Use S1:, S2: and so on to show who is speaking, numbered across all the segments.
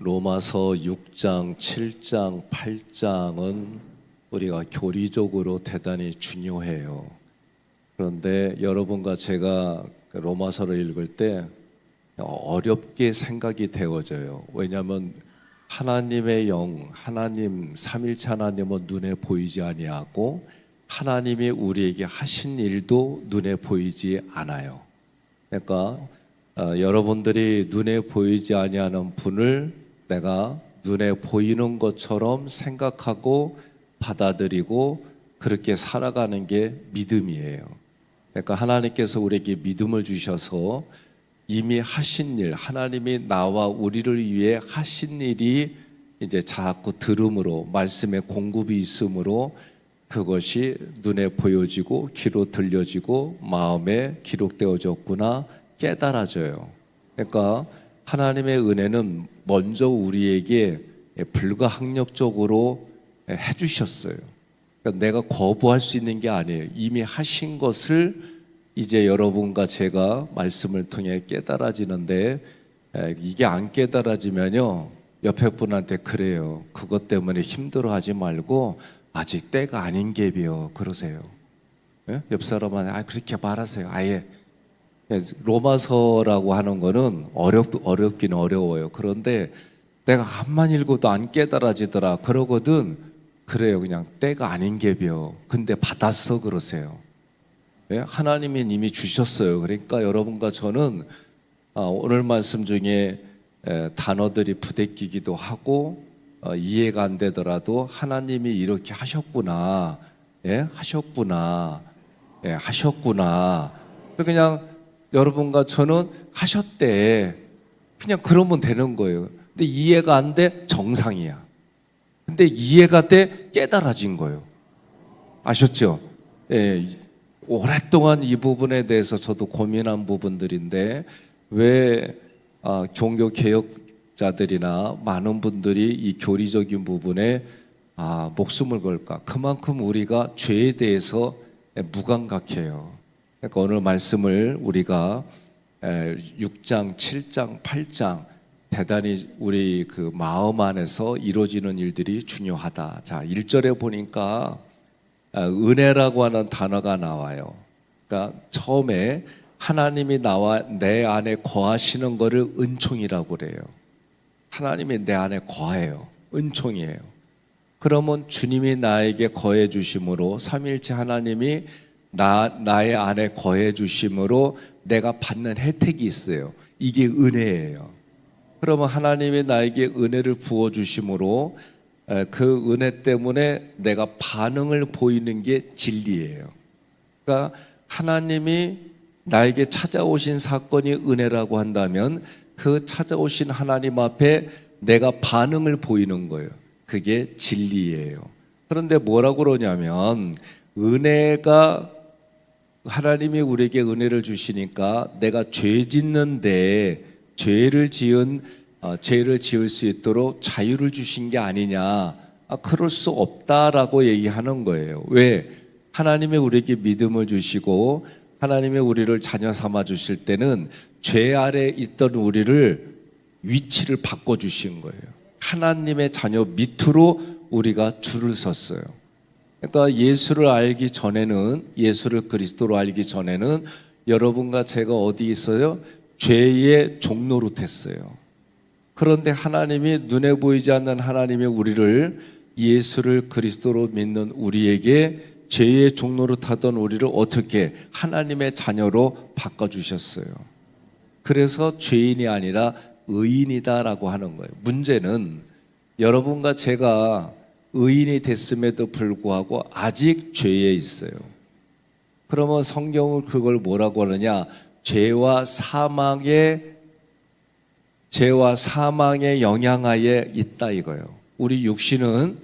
S1: 로마서 6장, 7장, 8장은 우리가 교리적으로 대단히 중요해요. 그런데 여러분과 제가 로마서를 읽을 때 어렵게 생각이 되어져요. 왜냐하면 하나님의 영, 하나님, 삼일체 하나님은 눈에 보이지 아니하고 하나님이 우리에게 하신 일도 눈에 보이지 않아요. 그러니까 여러분들이 눈에 보이지 아니하는 분을 내가 눈에 보이는 것처럼 생각하고 받아들이고 그렇게 살아가는 게 믿음이에요. 그러니까 하나님께서 우리에게 믿음을 주셔서 이미 하신 일, 하나님이 나와 우리를 위해 하신 일이 이제 자꾸 들음으로 말씀의 공급이 있으므로 그것이 눈에 보여지고 귀로 들려지고 마음에 기록되어졌구나 깨달아져요. 그러니까 하나님의 은혜는 먼저 우리에게 불가항력적으로 해주셨어요. 그러니까 내가 거부할 수 있는 게 아니에요. 이미 하신 것을 이제 여러분과 제가 말씀을 통해 깨달아지는데, 이게 안 깨달아지면요 옆에 분한테 그래요. 그것 때문에 힘들어하지 말고 아직 때가 아닌 게비요 그러세요. 옆 사람한테 그렇게 말하세요. 아예 로마서라고 하는 거는 어렵긴 어려워요. 그런데 내가 앞만 읽어도 안 깨달아지더라 그러거든. 그래요. 그냥 때가 아닌 게비요. 근데 받았어 그러세요. 하나님이 이미 주셨어요. 그러니까 여러분과 저는 오늘 말씀 중에 단어들이 부대끼기도 하고 이해가 안 되더라도 하나님이 이렇게 하셨구나, 하셨구나, 하셨구나. 그냥 여러분과 저는 하셨대. 그냥 그러면 되는 거예요. 근데 이해가 안 돼? 정상이야. 근데 이해가 돼? 깨달아진 거예요. 아셨죠? 오랫동안 이 부분에 대해서 저도 고민한 부분들인데 왜 종교 개혁자들이나 많은 분들이 이 교리적인 부분에 목숨을 걸까? 그만큼 우리가 죄에 대해서 무감각해요. 그러니까 오늘 말씀을 우리가 6장, 7장, 8장 대단히 우리 그 마음 안에서 이루어지는 일들이 중요하다. 자, 1절에 보니까 은혜라고 하는 단어가 나와요. 그러니까 처음에 하나님이 나와 내 안에 거하시는 거를 은총이라고 그래요. 하나님이 내 안에 거해요. 은총이에요. 그러면 주님이 나에게 거해 주심으로 삼일체 하나님이 나의 안에 거해 주심으로 내가 받는 혜택이 있어요. 이게 은혜예요. 그러면 하나님이 나에게 은혜를 부어 주심으로 그 은혜 때문에 내가 반응을 보이는 게 진리예요. 그러니까 하나님이 나에게 찾아오신 사건이 은혜라고 한다면 그 찾아오신 하나님 앞에 내가 반응을 보이는 거예요. 그게 진리예요. 그런데 뭐라고 그러냐면 은혜가 하나님이 우리에게 은혜를 주시니까 내가 죄 짓는데 죄를 지을 수 있도록 자유를 주신 게 아니냐. 그럴 수 없다라고 얘기하는 거예요. 왜? 하나님이 우리에게 믿음을 주시고 하나님이 우리를 자녀 삼아 주실 때는 죄 아래 있던 우리를 위치를 바꿔 주신 거예요. 하나님의 자녀 밑으로 우리가 줄을 섰어요. 그러니까 예수를 알기 전에는, 예수를 그리스도로 알기 전에는 여러분과 제가 어디 있어요? 죄의 종노릇했어요. 그런데 하나님이 눈에 보이지 않는 하나님의 우리를 예수를 그리스도로 믿는 우리에게 죄의 종노릇하던 우리를 어떻게 하나님의 자녀로 바꿔주셨어요. 그래서 죄인이 아니라 의인이다라고 하는 거예요. 문제는 여러분과 제가 의인이 됐음에도 불구하고 아직 죄에 있어요. 그러면 성경은 그걸 뭐라고 하느냐? 죄와 사망의 영향하에 있다 이거예요. 우리 육신은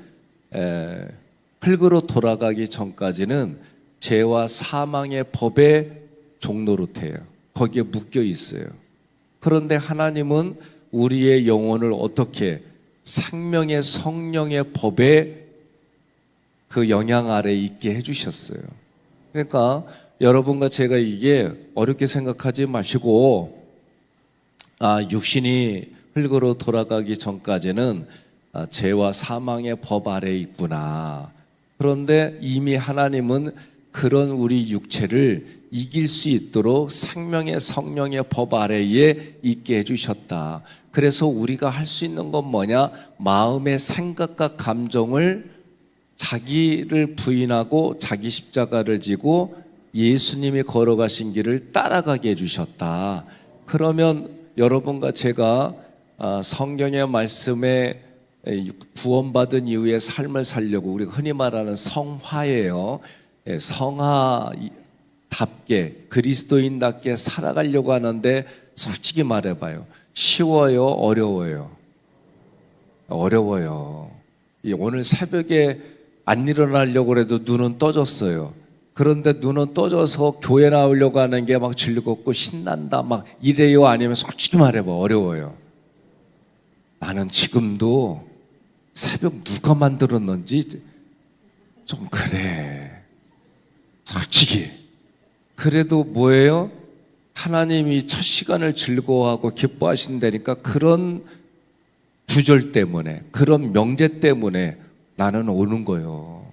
S1: 흙으로 돌아가기 전까지는 죄와 사망의 법에 종노릇해요. 거기에 묶여 있어요. 그런데 하나님은 우리의 영혼을 어떻게 생명의 성령의 법에 그 영향 아래 있게 해주셨어요. 그러니까 여러분과 제가 이게 어렵게 생각하지 마시고 육신이 흙으로 돌아가기 전까지는 죄와 사망의 법 아래에 있구나. 그런데 이미 하나님은 그런 우리 육체를 이길 수 있도록 생명의 성령의 법 아래에 있게 해주셨다. 그래서 우리가 할 수 있는 건 뭐냐? 마음의 생각과 감정을 자기를 부인하고 자기 십자가를 지고 예수님이 걸어가신 길을 따라가게 해주셨다. 그러면 여러분과 제가 성경의 말씀에 구원받은 이후의 삶을 살려고 우리가 흔히 말하는 성화예요. 성화답게 그리스도인답게 살아가려고 하는데 솔직히 말해봐요. 쉬워요? 어려워요? 어려워요. 오늘 새벽에 안 일어나려고 해도 눈은 떠졌어요. 그런데 눈은 떠져서 교회 나오려고 하는 게 막 즐겁고 신난다 막 이래요? 아니면 솔직히 말해봐 어려워요? 나는 지금도 새벽 누가 만들었는지 좀 그래. 솔직히. 그래도 뭐예요? 하나님이 첫 시간을 즐거워하고 기뻐하신다니까 그런 구절 때문에 그런 명제 때문에 나는 오는 거예요.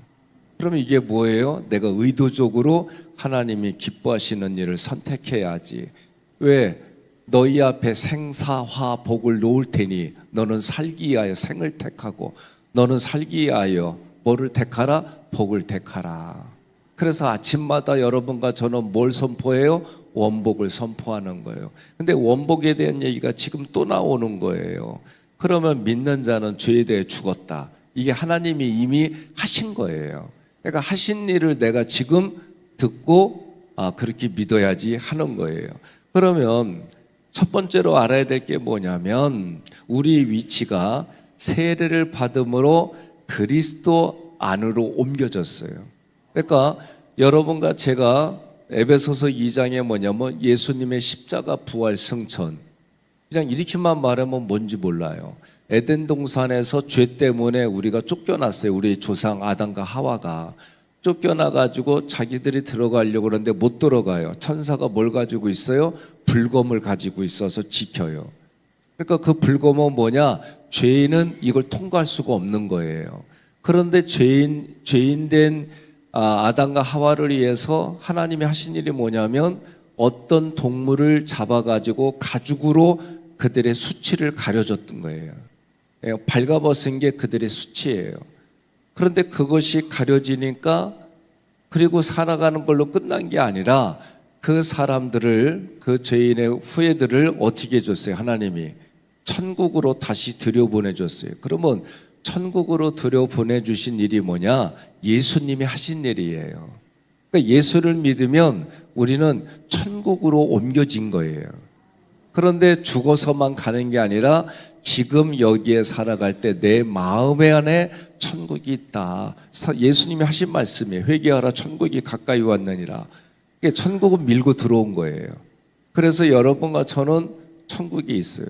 S1: 그럼 이게 뭐예요? 내가 의도적으로 하나님이 기뻐하시는 일을 선택해야지. 왜? 너희 앞에 생사화 복을 놓을 테니 너는 살기 위하여 생을 택하고 너는 살기 위하여 뭐를 택하라? 복을 택하라. 그래서 아침마다 여러분과 저는 뭘 선포해요? 원복을 선포하는 거예요. 근데 원복에 대한 얘기가 지금 또 나오는 거예요. 그러면 믿는 자는 죄에 대해 죽었다. 이게 하나님이 이미 하신 거예요. 그러니까 하신 일을 내가 지금 듣고 그렇게 믿어야지 하는 거예요. 그러면 첫 번째로 알아야 될 게 뭐냐면 우리 위치가 세례를 받음으로 그리스도 안으로 옮겨졌어요. 그러니까 여러분과 제가 에베소서 2장에 뭐냐면 예수님의 십자가 부활 승천, 그냥 이렇게만 말하면 뭔지 몰라요. 에덴 동산에서 죄 때문에 우리가 쫓겨났어요. 우리 조상 아담과 하와가 쫓겨나가지고 자기들이 들어가려고 그러는데 못 들어가요. 천사가 뭘 가지고 있어요? 불검을 가지고 있어서 지켜요. 그러니까 그 불검은 뭐냐? 죄인은 이걸 통과할 수가 없는 거예요. 그런데 죄인된 아담과 하와를 위해서 하나님이 하신 일이 뭐냐면 어떤 동물을 잡아가지고 가죽으로 그들의 수치를 가려줬던 거예요. 발가벗은 게 그들의 수치예요. 그런데 그것이 가려지니까 그리고 살아가는 걸로 끝난 게 아니라 그 사람들을, 그 죄인의 후예들을 어떻게 해줬어요? 하나님이 천국으로 다시 들여보내줬어요. 그러면 천국으로 들여보내주신 일이 뭐냐? 예수님이 하신 일이에요. 그러니까 예수를 믿으면 우리는 천국으로 옮겨진 거예요. 그런데 죽어서만 가는 게 아니라 지금 여기에 살아갈 때 내 마음에 안에 천국이 있다. 예수님이 하신 말씀이에요. 회개하라 천국이 가까이 왔느니라. 천국은 밀고 들어온 거예요. 그래서 여러분과 저는 천국이 있어요.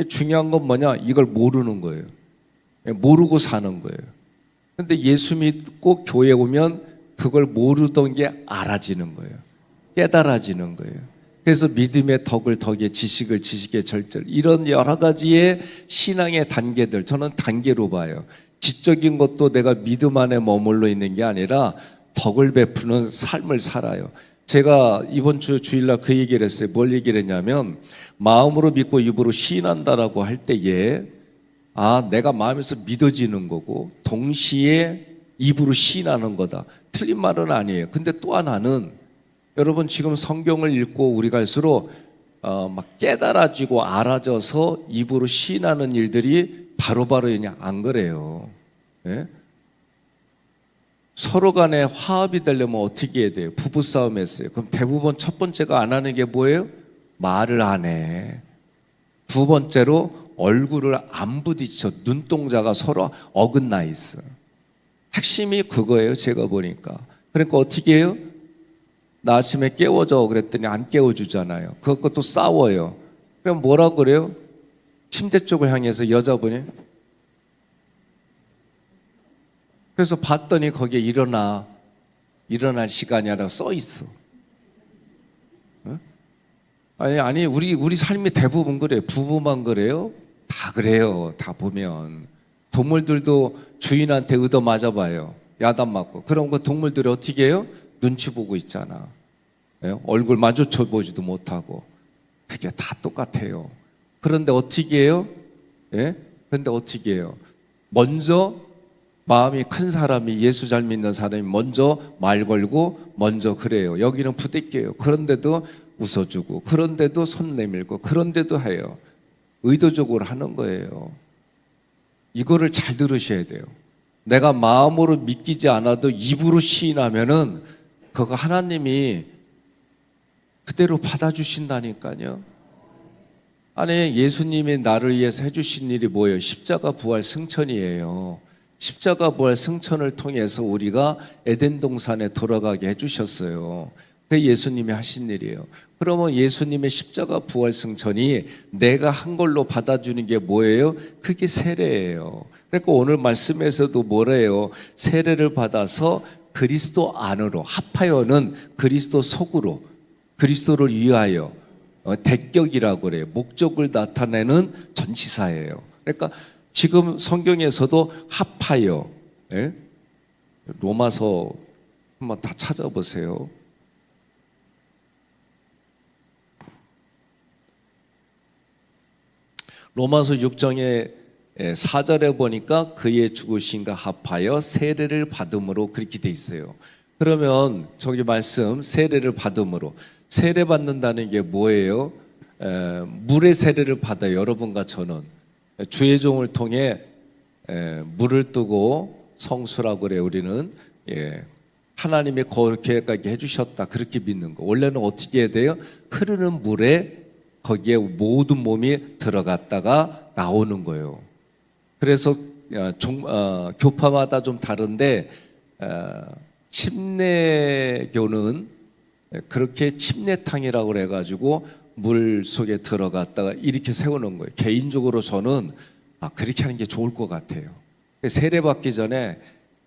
S1: 중요한 건 뭐냐? 이걸 모르는 거예요. 모르고 사는 거예요. 그런데 예수 믿고 교회 오면 그걸 모르던 게 알아지는 거예요. 깨달아지는 거예요. 그래서 믿음의 덕을 덕에, 지식을 지식의 절절, 이런 여러 가지의 신앙의 단계들, 저는 단계로 봐요. 지적인 것도 내가 믿음 안에 머물러 있는 게 아니라 덕을 베푸는 삶을 살아요. 제가 이번 주 주일날 그 얘기를 했어요. 뭘 얘기를 했냐면 마음으로 믿고 입으로 시인한다라고 할 때에 내가 마음에서 믿어지는 거고 동시에 입으로 시인하는 거다. 틀린 말은 아니에요. 근데 또 하나는 여러분 지금 성경을 읽고 우리가 할수록 막 깨달아지고 알아져서 입으로 시인하는 일들이 바로바로 그냥 안 그래요. 예? 서로 간에 화합이 되려면 어떻게 해야 돼요? 부부싸움 했어요. 그럼 대부분 첫 번째가 안 하는 게 뭐예요? 말을 안 해. 두 번째로 얼굴을 안 부딪혀. 눈동자가 서로 어긋나 있어. 핵심이 그거예요. 제가 보니까. 그러니까 어떻게 해요? 나 아침에 깨워줘 그랬더니 안 깨워주잖아요. 그것도 싸워요. 그럼 뭐라 그래요? 침대 쪽을 향해서 여자분이 그래서 봤더니 거기에 일어날 시간이 아니라 써 있어. 아니 우리 삶이 대부분 그래요. 부부만 그래요? 다 그래요. 다 보면 동물들도 주인한테 얻어 맞아봐요. 야단 맞고. 그럼 그 동물들이 어떻게 해요? 눈치 보고 있잖아. 예? 얼굴 마주쳐 보지도 못하고. 그게 다 똑같아요. 그런데 어떻게 해요? 예? 그런데 어떻게 해요? 먼저 마음이 큰 사람이, 예수 잘 믿는 사람이 먼저 말 걸고 먼저 그래요. 여기는 부대껴요. 그런데도 웃어주고, 그런데도 손 내밀고, 그런데도 해요. 의도적으로 하는 거예요. 이거를 잘 들으셔야 돼요. 내가 마음으로 믿기지 않아도 입으로 시인하면은 그거 하나님이 그대로 받아주신다니까요. 아니, 예수님이 나를 위해서 해주신 일이 뭐예요? 십자가 부활 승천이에요. 십자가 부활 승천을 통해서 우리가 에덴 동산에 돌아가게 해주셨어요. 그게 예수님이 하신 일이에요. 그러면 예수님의 십자가 부활 승천이 내가 한 걸로 받아주는 게 뭐예요? 그게 세례예요. 그러니까 오늘 말씀에서도 뭐래요? 세례를 받아서 그리스도 안으로, 합하여는 그리스도 속으로, 그리스도를 위하여, 대격이라고 그래요. 목적을 나타내는 전치사예요. 그러니까 지금 성경에서도 합하여, 예? 로마서 한번 다 찾아보세요. 로마서 6장의 4절에 보니까 그의 죽으심과 합하여 세례를 받음으로 그렇게 돼 있어요. 그러면 저기 말씀 세례를 받음으로, 세례 받는다는 게 뭐예요? 물의 세례를 받아요. 여러분과 저는 주의 종을 통해 물을 뜨고 성수라고 그래요. 우리는 하나님이 그렇게 해주셨다 그렇게 믿는 거. 원래는 어떻게 해야 돼요? 흐르는 물에 거기에 모든 몸이 들어갔다가 나오는 거예요. 그래서 교파마다 좀 다른데 침례교는 그렇게 침례탕이라고 그래가지고 물 속에 들어갔다가 이렇게 세우는 거예요. 개인적으로 저는 그렇게 하는 게 좋을 것 같아요. 세례 받기 전에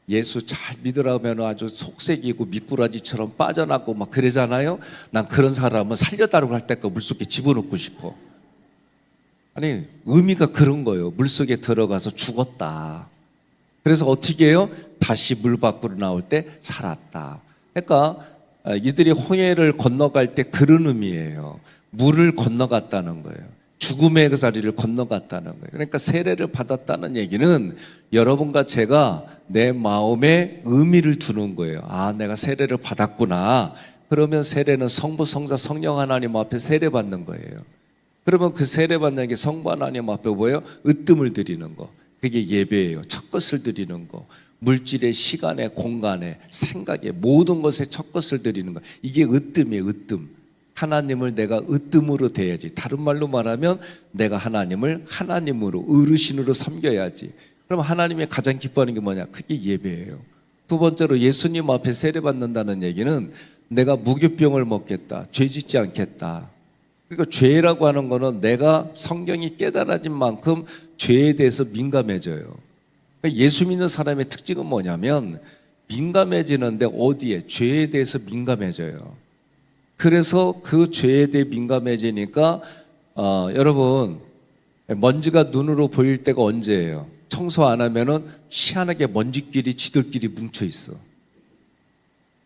S1: 예수 잘 믿으라면 아주 속색이고 미꾸라지처럼 빠져나고 막 그러잖아요. 난 그런 사람은 살려달라고 할 때까지 물속에 집어넣고 싶어. 아니, 의미가 그런 거예요. 물속에 들어가서 죽었다. 그래서 어떻게 해요? 다시 물 밖으로 나올 때 살았다. 그러니까 이들이 홍해를 건너갈 때 그런 의미예요. 물을 건너갔다는 거예요. 죽음의 그 자리를 건너갔다는 거예요. 그러니까 세례를 받았다는 얘기는 여러분과 제가 내 마음에 의미를 두는 거예요. 아, 내가 세례를 받았구나. 그러면 세례는 성부, 성자, 성령 하나님 앞에 세례 받는 거예요. 그러면 그 세례 받는 게 성부 하나님 앞에 뭐예요? 으뜸을 드리는 거. 그게 예배예요. 첫 것을 드리는 거. 물질의 시간에, 공간에, 생각에, 모든 것에 첫 것을 드리는 거. 이게 으뜸이에요. 으뜸. 하나님을 내가 으뜸으로 대야지. 다른 말로 말하면 내가 하나님을 하나님으로, 어르신으로 섬겨야지. 그럼 하나님이 가장 기뻐하는 게 뭐냐? 그게 예배예요. 두 번째로 예수님 앞에 세례받는다는 얘기는 내가 무교병을 먹겠다. 죄 짓지 않겠다. 그러니까 죄라고 하는 거는 내가 성경이 깨달아진 만큼 죄에 대해서 민감해져요. 그러니까 예수 믿는 사람의 특징은 뭐냐면 민감해지는데 어디에? 죄에 대해서 민감해져요. 그래서 그 죄에 대해 민감해지니까 여러분 먼지가 눈으로 보일 때가 언제예요? 청소 안 하면은 희한하게 먼지끼리 지들끼리 뭉쳐 있어.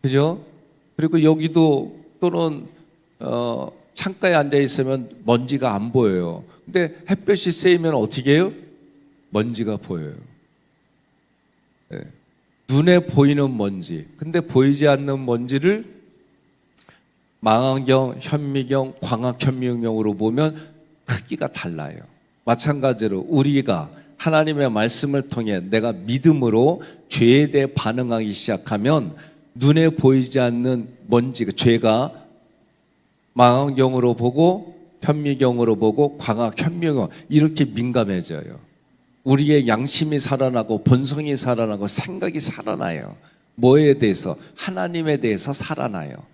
S1: 그죠? 그리고 여기도 또는 창가에 앉아 있으면 먼지가 안 보여요. 근데 햇볕이 쐬면 어떻게 해요? 먼지가 보여요. 네. 눈에 보이는 먼지. 근데 보이지 않는 먼지를 망원경, 현미경, 광학 현미경으로 보면 크기가 달라요. 마찬가지로 우리가 하나님의 말씀을 통해 내가 믿음으로 죄에 대해 반응하기 시작하면 눈에 보이지 않는 먼지가, 죄가 망원경으로 보고 현미경으로 보고 광학 현미경 이렇게 민감해져요. 우리의 양심이 살아나고 본성이 살아나고 생각이 살아나요. 뭐에 대해서? 하나님에 대해서 살아나요.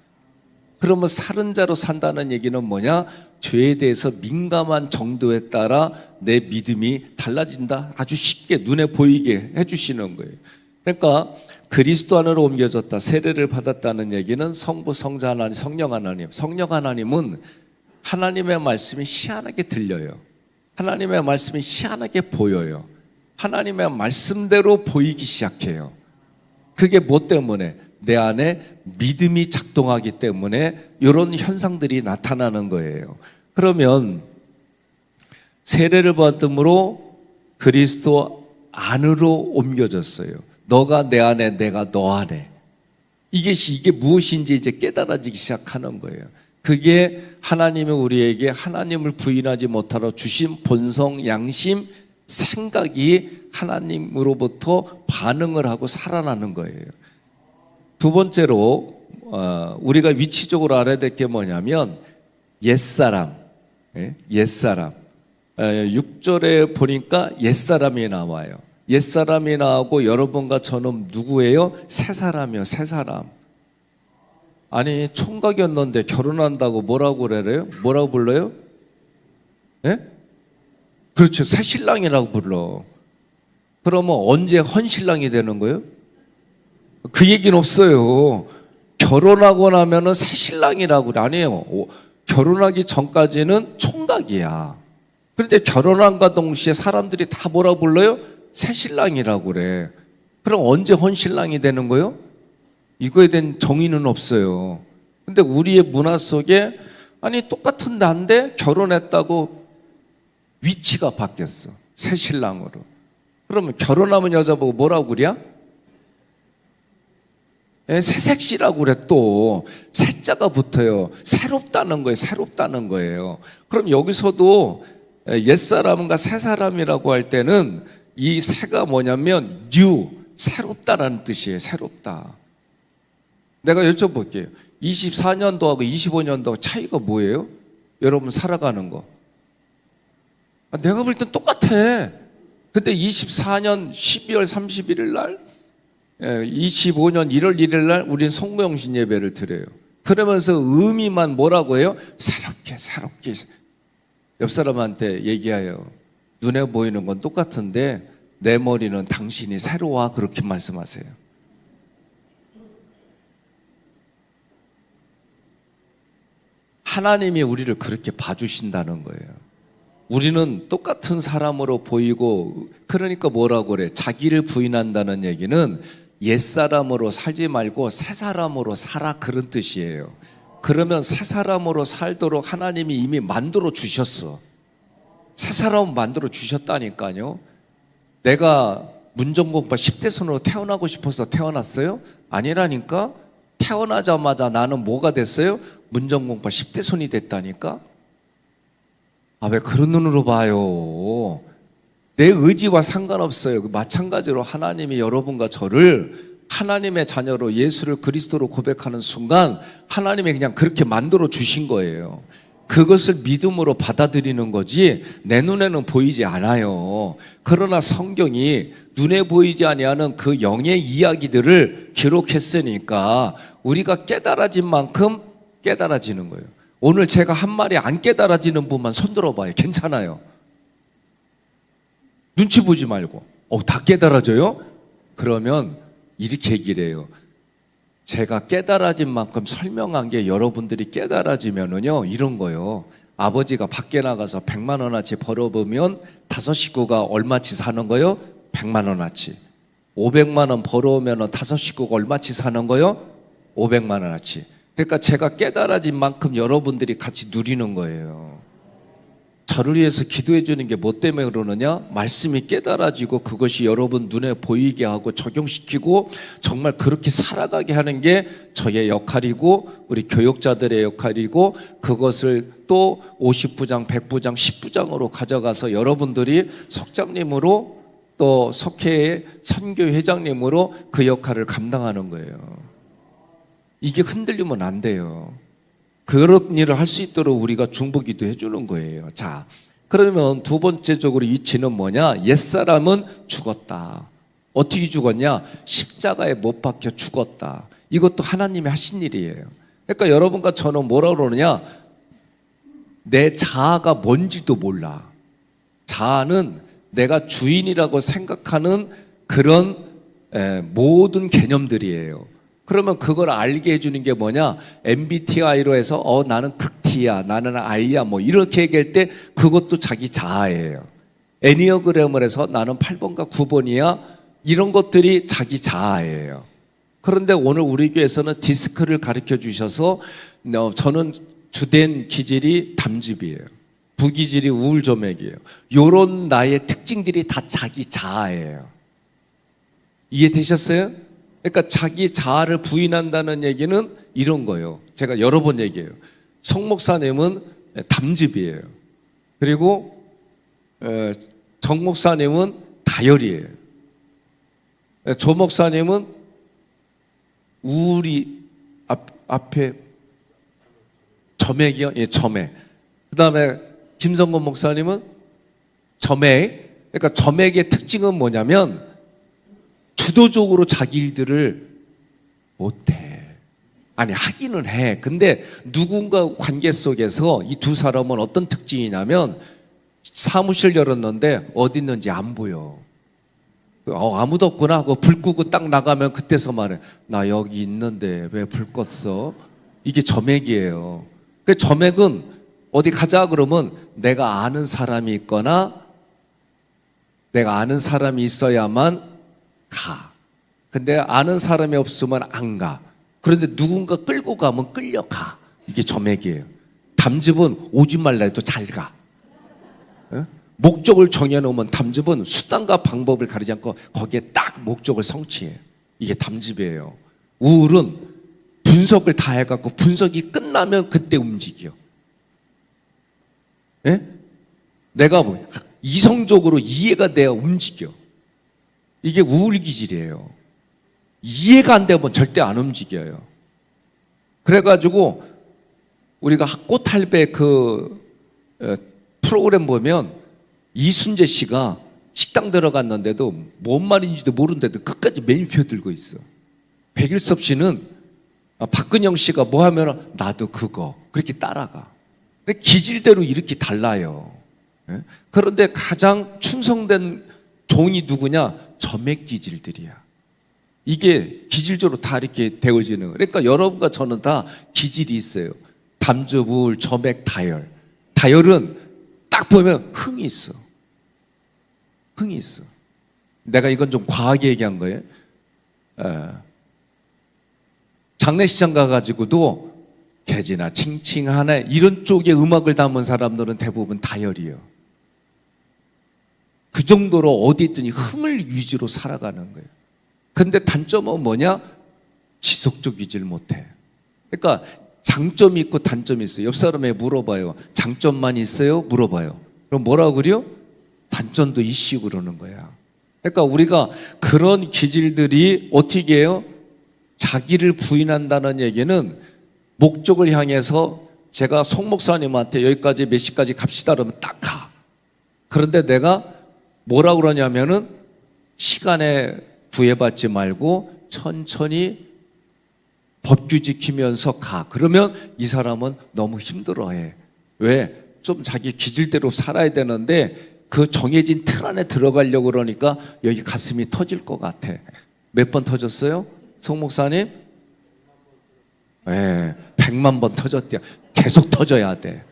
S1: 그러면 살은 자로 산다는 얘기는 뭐냐? 죄에 대해서 민감한 정도에 따라 내 믿음이 달라진다. 아주 쉽게 눈에 보이게 해주시는 거예요. 그러니까 그리스도 안으로 옮겨졌다. 세례를 받았다는 얘기는 성부, 성자 하나님, 성령 하나님. 성령 하나님은 하나님의 말씀이 희한하게 들려요. 하나님의 말씀이 희한하게 보여요. 하나님의 말씀대로 보이기 시작해요. 그게 뭐 때문에? 내 안에 믿음이 작동하기 때문에 이런 현상들이 나타나는 거예요. 그러면 세례를 받음으로 그리스도 안으로 옮겨졌어요. 너가 내 안에, 내가 너 안에. 이게 무엇인지 이제 깨달아지기 시작하는 거예요. 그게 하나님이 우리에게 하나님을 부인하지 못하러 주신 본성, 양심, 생각이 하나님으로부터 반응을 하고 살아나는 거예요. 두 번째로 우리가 위치적으로 알아야 될 게 뭐냐면 옛사람. 6절에 보니까 옛사람이 나와요. 옛사람이 나오고 여러분과 저는 누구예요? 새사람이요. 새사람. 아니 총각이었는데 결혼한다고 뭐라고 그래요? 뭐라고 불러요? 예? 그렇죠. 새신랑이라고 불러. 그러면 언제 헌신랑이 되는 거예요? 그 얘기는 없어요. 결혼하고 나면은 새신랑이라고 그래. 아니에요. 결혼하기 전까지는 총각이야. 그런데 결혼함과 동시에 사람들이 다 뭐라고 불러요? 새신랑이라고 그래. 그럼 언제 헌신랑이 되는 거예요? 이거에 대한 정의는 없어요. 근데 우리의 문화 속에 아니 똑같은 난데 결혼했다고 위치가 바뀌었어. 새신랑으로. 그러면 결혼하면 여자 보고 뭐라고 그래? 새색시라고 그래. 또 새자가 붙어요. 새롭다는 거예요. 새롭다는 거예요. 그럼 여기서도 옛사람과 새사람이라고 할 때는 이 새가 뭐냐면 new, 새롭다라는 뜻이에요. 새롭다. 내가 여쭤볼게요. 24년도하고 25년도 차이가 뭐예요? 여러분 살아가는 거. 내가 볼 땐 똑같아. 근데 24년 12월 31일 날 25년 1월 1일 날 우린 성모영신 예배를 드려요. 그러면서 의미만 뭐라고 해요? 새롭게. 옆 사람한테 얘기해요. 눈에 보이는 건 똑같은데 내 머리는 당신이 새로워. 그렇게 말씀하세요. 하나님이 우리를 그렇게 봐주신다는 거예요. 우리는 똑같은 사람으로 보이고, 그러니까 뭐라고 그래? 자기를 부인한다는 얘기는 옛사람으로 살지 말고 새사람으로 살아, 그런 뜻이에요. 그러면 새사람으로 살도록 하나님이 이미 만들어 주셨어. 새사람 만들어 주셨다니까요. 내가 문정공파 10대 손으로 태어나고 싶어서 태어났어요? 아니라니까. 태어나자마자 나는 뭐가 됐어요? 문정공파 10대 손이 됐다니까. 왜 그런 눈으로 봐요? 내 의지와 상관없어요. 마찬가지로 하나님이 여러분과 저를 하나님의 자녀로 예수를 그리스도로 고백하는 순간 하나님이 그냥 그렇게 만들어 주신 거예요. 그것을 믿음으로 받아들이는 거지 내 눈에는 보이지 않아요. 그러나 성경이 눈에 보이지 아니하는 그 영의 이야기들을 기록했으니까 우리가 깨달아진 만큼 깨달아지는 거예요. 오늘 제가 한 말이 안 깨달아지는 분만 손 들어봐요. 괜찮아요. 눈치 보지 말고 다 깨달아져요? 그러면 이렇게 얘기를 해요. 제가 깨달아진 만큼 설명한 게 여러분들이 깨달아지면은요, 이런 거요. 아버지가 밖에 나가서 100만 원어치 벌어보면 5 식구가 얼마치 사는 거요? 100만 원어치. 500만 원 벌어오면 5 식구가 얼마치 사는 거요? 500만 원어치. 그러니까 제가 깨달아진 만큼 여러분들이 같이 누리는 거예요. 저를 위해서 기도해 주는 게 뭐 때문에 그러느냐? 말씀이 깨달아지고 그것이 여러분 눈에 보이게 하고 적용시키고 정말 그렇게 살아가게 하는 게 저의 역할이고 우리 교육자들의 역할이고, 그것을 또 50부장, 100부장, 10부장으로 가져가서 여러분들이 석장님으로 또 석회의 선교회장님으로 그 역할을 감당하는 거예요. 이게 흔들리면 안 돼요. 그런 일을 할 수 있도록 우리가 중보기도 해주는 거예요. 자, 그러면 두 번째적으로 이치는 뭐냐? 옛사람은 죽었다. 어떻게 죽었냐? 십자가에 못 박혀 죽었다. 이것도 하나님이 하신 일이에요. 그러니까 여러분과 저는 뭐라 그러느냐? 내 자아가 뭔지도 몰라. 자아는 내가 주인이라고 생각하는 그런 모든 개념들이에요. 그러면 그걸 알게 해주는 게 뭐냐? MBTI로 해서 나는 극T T야, 나는 I야, 뭐 이렇게 얘기할 때 그것도 자기 자아예요. 애니어그램을 해서 나는 8번과 9번이야, 이런 것들이 자기 자아예요. 그런데 오늘 우리 교회에서는 디스크를 가르쳐 주셔서 저는 주된 기질이 담즙이에요. 부기질이 우울조맥이에요. 요런 나의 특징들이 다 자기 자아예요. 이해되셨어요? 그러니까 자기 자아를 부인한다는 얘기는 이런 거예요. 제가 여러 번 얘기해요. 송 목사님은 담즙이에요. 그리고 정 목사님은 다혈이에요. 조 목사님은 우울이 앞에 점액이요? 예, 점액. 그 다음에 김성건 목사님은 점액. 그러니까 점액의 특징은 뭐냐면 주도적으로 자기 일들을 못해. 아니, 하기는 해. 근데 누군가 관계 속에서 이 두 사람은 어떤 특징이냐면 사무실 열었는데 어디 있는지 안 보여. 아무도 없구나 하고 불 끄고 딱 나가면 그때서 말해. 나 여기 있는데 왜 불 껐어? 이게 점액이에요. 그 점액은 어디 가자 그러면 내가 아는 사람이 있거나 내가 아는 사람이 있어야만 가. 근데 아는 사람이 없으면 안 가. 그런데 누군가 끌고 가면 끌려가. 이게 점액이에요. 담즙은 오지 말라 해도 잘 가. 목적을 정해놓으면 담즙은 수단과 방법을 가리지 않고 거기에 딱 목적을 성취해. 이게 담즙이에요. 우울은 분석을 다 해갖고 분석이 끝나면 그때 움직여. 예? 내가 뭐 이성적으로 이해가 돼야 움직여. 이게 우울 기질이에요. 이해가 안 되면 절대 안 움직여요. 그래가지고 우리가 꽃할배 그 프로그램 보면 이순재 씨가 식당 들어갔는데도 뭔 말인지도 모르는데도 끝까지 메뉴표 들고 있어. 백일섭 씨는 박근영 씨가 뭐 하면 나도 그거 그렇게 따라가. 기질대로 이렇게 달라요. 그런데 가장 충성된 종이 누구냐? 점액 기질들이야. 이게 기질적으로 다 이렇게 되어지는. 그러니까 여러분과 저는 다 기질이 있어요. 담즙, 우울, 점액, 다혈. 다혈은 딱 보면 흥이 있어. 흥이 있어. 내가 이건 좀 과하게 얘기한 거예요. 장례식장 가가지고도 개지나 칭칭하네 이런 쪽의 음악을 담은 사람들은 대부분 다혈이에요. 그 정도로 어디 있든지 흥을 위주로 살아가는 거예요. 근데 단점은 뭐냐? 지속적이질 못해. 그러니까 장점이 있고 단점이 있어요. 옆 사람에 물어봐요. 장점만 있어요? 물어봐요. 그럼 뭐라고 그래요? 단점도 이슈 그러는 거야. 그러니까 우리가 그런 기질들이 어떻게 해요? 자기를 부인한다는 얘기는 목적을 향해서 제가 송 목사님한테 여기까지 몇 시까지 갑시다 그러면 딱 가. 그런데 내가 뭐라고 그러냐면은 시간에 구애받지 말고 천천히 법규 지키면서 가. 그러면 이 사람은 너무 힘들어해. 왜? 좀 자기 기질대로 살아야 되는데 그 정해진 틀 안에 들어가려고 그러니까 여기 가슴이 터질 것 같아. 몇 번 터졌어요? 송 목사님? 예, 100만 번 터졌대요. 계속 터져야 돼.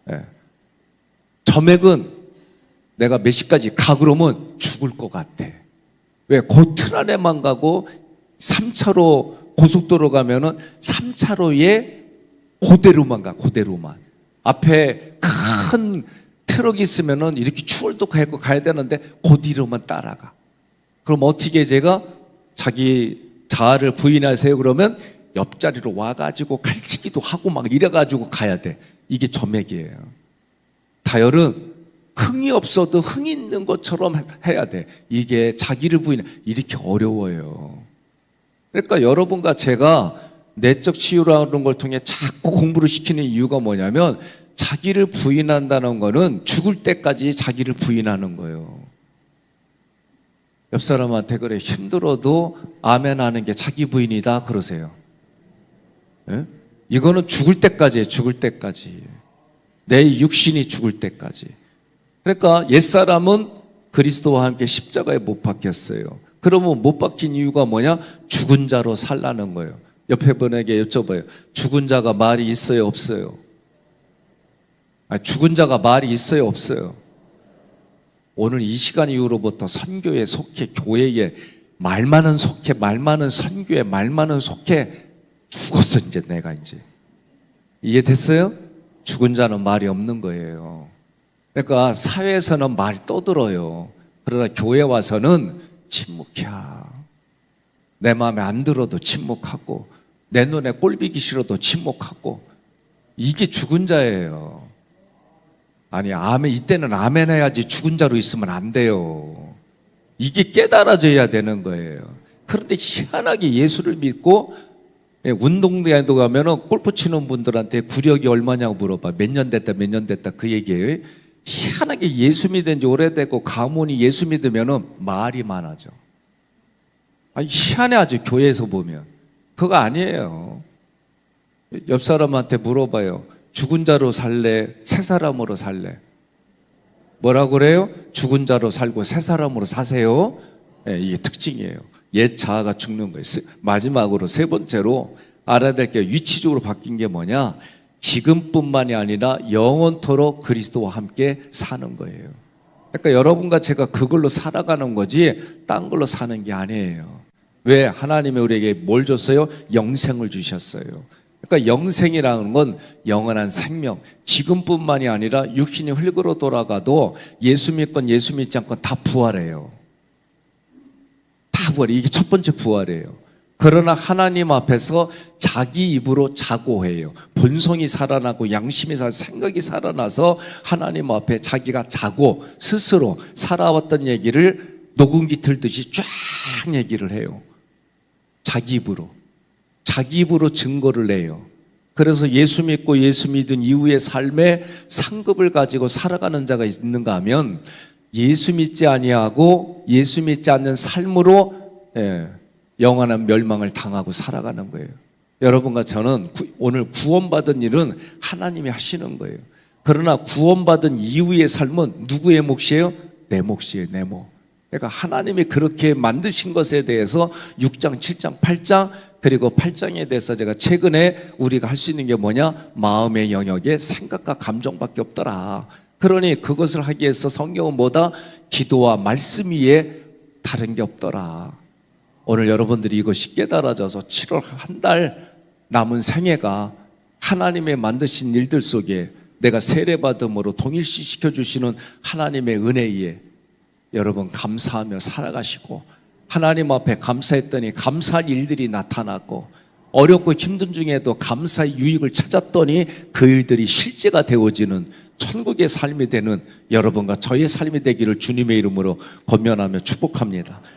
S1: 예. 점액은 내가 몇 시까지 가 그러면 죽을 것 같아. 왜? 그 틀 안에만 가고 3차로 고속도로 가면은 3차로에 그대로만 가, 그대로만. 앞에 큰 트럭이 있으면은 이렇게 추월도 가고 가야 되는데 그 뒤로만 따라가. 그럼 어떻게 제가 자기 자아를 부인하세요? 그러면 옆자리로 와가지고 칼치기도 하고 막 이래가지고 가야 돼. 이게 점액이에요. 다혈은 흥이 없어도 흥 있는 것처럼 해야 돼. 이게 자기를 부인해. 이렇게 어려워요. 그러니까 여러분과 제가 내적 치유라는 걸 통해 자꾸 공부를 시키는 이유가 뭐냐면 자기를 부인한다는 거는 죽을 때까지 자기를 부인하는 거예요. 옆 사람한테 그래 힘들어도 아멘 하는 게 자기 부인이다 그러세요. 예? 이거는 죽을 때까지예요. 죽을 때까지. 내 육신이 죽을 때까지. 그러니까 옛사람은 그리스도와 함께 십자가에 못 박혔어요. 그러면 못 박힌 이유가 뭐냐? 죽은 자로 살라는 거예요. 옆에 분에게 여쭤봐요. 죽은 자가 말이 있어요? 없어요? 죽은 자가 말이 있어요, 없어요? 오늘 이 시간 이후로부터 선교에 속해, 교회에 말 많은 속해, 말 많은 선교에 말 많은 속해. 죽었어 이제 내가 이제. 이해됐어요? 죽은 자는 말이 없는 거예요. 그러니까 사회에서는 말 떠들어요. 그러나 교회 와서는 침묵이야. 내 마음에 안 들어도 침묵하고 내 눈에 꼴보기 싫어도 침묵하고. 이게 죽은 자예요. 아니 아멘, 이때는 아멘 해야지 죽은 자로 있으면 안 돼요. 이게 깨달아져야 되는 거예요. 그런데 희한하게 예수를 믿고 운동대회도 가면은 골프 치는 분들한테 구력이 얼마냐고 물어봐. 몇 년 됐다 몇 년 됐다 그 얘기예요. 희한하게 예수 믿은 지 오래됐고 가문이 예수 믿으면은 말이 많아져. 아니 희한해 아주. 교회에서 보면 그거 아니에요. 옆 사람한테 물어봐요. 죽은 자로 살래? 새 사람으로 살래? 뭐라고 그래요? 죽은 자로 살고 새 사람으로 사세요. 네, 이게 특징이에요. 옛 자아가 죽는 거예요. 마지막으로 세 번째로 알아야 될 게 위치적으로 바뀐 게 뭐냐? 지금뿐만이 아니라 영원토록 그리스도와 함께 사는 거예요. 그러니까 여러분과 제가 그걸로 살아가는 거지 딴 걸로 사는 게 아니에요. 왜? 하나님이 우리에게 뭘 줬어요? 영생을 주셨어요. 그러니까 영생이라는 건 영원한 생명, 지금뿐만이 아니라 육신이 흙으로 돌아가도 예수 믿건 예수 믿지 않건 다 부활해요. 다 부활해요. 이게 첫 번째 부활이에요. 그러나 하나님 앞에서 자기 입으로 자고해요. 본성이 살아나고 양심이 생각이 살아나서 하나님 앞에 자기가 자고 스스로 살아왔던 얘기를 녹음기 틀듯이 쫙 얘기를 해요. 자기 입으로 증거를 내요. 그래서 예수 믿고 예수 믿은 이후의 삶에 상급을 가지고 살아가는 자가 있는가 하면 예수 믿지 아니하고 예수 믿지 않는 삶으로 영원한 멸망을 당하고 살아가는 거예요. 여러분과 저는 오늘 구원받은 일은 하나님이 하시는 거예요. 그러나 구원받은 이후의 삶은 누구의 몫이에요? 내 몫이에요, 내 몫. 그러니까 하나님이 그렇게 만드신 것에 대해서 6장, 7장, 8장 그리고 8장에 대해서 제가 최근에 우리가 할 수 있는 게 뭐냐? 마음의 영역에 생각과 감정밖에 없더라. 그러니 그것을 하기 위해서 성경은 뭐다? 기도와 말씀 위에 다른 게 없더라. 오늘 여러분들이 이것이 깨달아져서 7월 한 달 남은 생애가 하나님의 만드신 일들 속에 내가 세례받음으로 동일시켜 주시는 하나님의 은혜에 여러분 감사하며 살아가시고 하나님 앞에 감사했더니 감사할 일들이 나타났고 어렵고 힘든 중에도 감사의 유익을 찾았더니 그 일들이 실제가 되어지는 천국의 삶이 되는 여러분과 저의 삶이 되기를 주님의 이름으로 권면하며 축복합니다.